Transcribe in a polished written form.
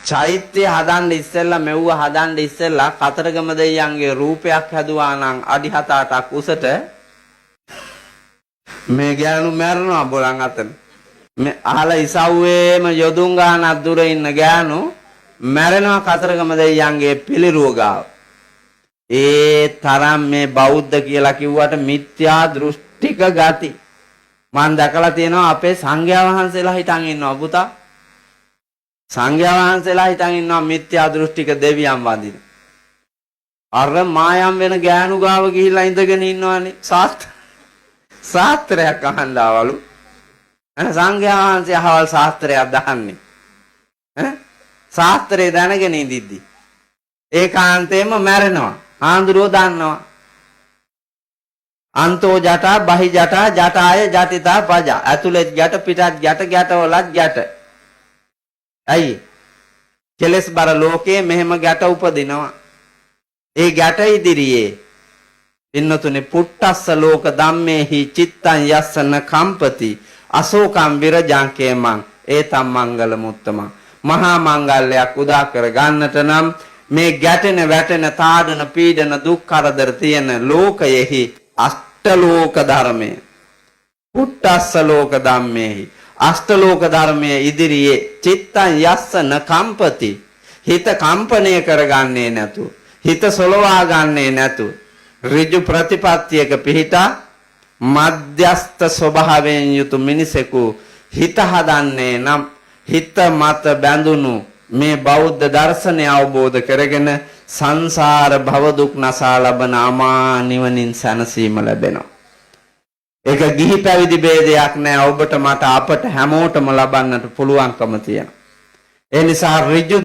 චෛත්‍ය හදන්න ඉස්සෙල්ලා මෙව්ව හදන්න ඉස්සෙල්ලා කතරගම දෙයියන්ගේ රූපයක් හැදුවා නම් අඩි 7-8ක් උසට මේ ගෑනු මැරෙනවා බොලන් අතන. මේ අහල ඉසව්වේම යොදුන් ගානක් දුර ඉන්න ගෑනු මැරෙනවා කතරගම දෙයියන්ගේ පිළිරුව ගාව. ඒ තරම් මේ බෞද්ධ කියලා කිව්වට මිත්‍යා දෘෂ්ටික ගති. මම දැකලා තියෙනවා අපේ සංඝයා වහන්සේලා හිටන් ඉන්නවා පුතා. සංඝයා වහන්සේලා හිටන් ඉන්නවා මිත්‍යා දෘෂ්ටික දෙවියන් වඳින. අර මායම් වෙන ගෑනු ගාව ගිහිල්ලා ඉඳගෙන ඉන්නවනේ ශාස්ත්‍රයක් අහන්න ආවලු. සංඝයා වහන්සේ අහවල් ශාස්ත්‍රයක් දහන්නේ. ශාස්ත්‍රය දැනගෙන ඉඳිද්දි ඒකාන්තයෙන්ම මැරෙනවා. ආන්දරෝ දන්නවා. අන්තෝ ජටා බහි ජටා ජටාය ජටිතා පජා. ඇතුළෙත් ගැට පිටත් ගැට ගැටවලත් ගැට. ඇයි? කෙලස් බර ලෝකයේ මෙහෙම ගැට උපදිනවා. ඒ ගැට ඉදිරියේ ඉන්නතුනේ පුට්ටස්ස ලෝක ධම්මේහි චිත්තං යස්සන කම්පති අශෝකම් විරජාංකේමං ඒතම් මංගල මුත්තම. මහා මංගල්‍යයක් උදා කර ගන්නට නම් මේ ගැටෙන වැටෙන තාඩන පීඩන දුක් කරදර තියෙන ලෝකයෙහි අෂ්ටලෝක ධර්මයේ පුට්ටස්ස ලෝක ධම්මේහි අෂ්ටලෝක ධර්මයේ ඉදිරියේ චිත්තං යස්සන කම්පති හිත කම්පණය කරගන්නේ නැතු හිත සොලවා ගන්නේ නැතු ඍජු ප්‍රතිපත්තියක පිහිටා මධ්‍යස්ත ස්වභාවයෙන් යුතු මිනිසෙකු හිත හදන්නේ නම් හිත මත බැඳුණු මේ බෞද්ධ දර්ශනය අවබෝධ කරගෙන සංසාර භව දුක් නසා ලබන අමා නිවනින් සැනසීම ලැබෙනවා. ඒක ගිහි පැවිදි ભેදයක් නෑ. ඔබට මට අපට හැමෝටම ලබන්නට පුළුවන්කම තියෙනවා. ඒ නිසා ඍජු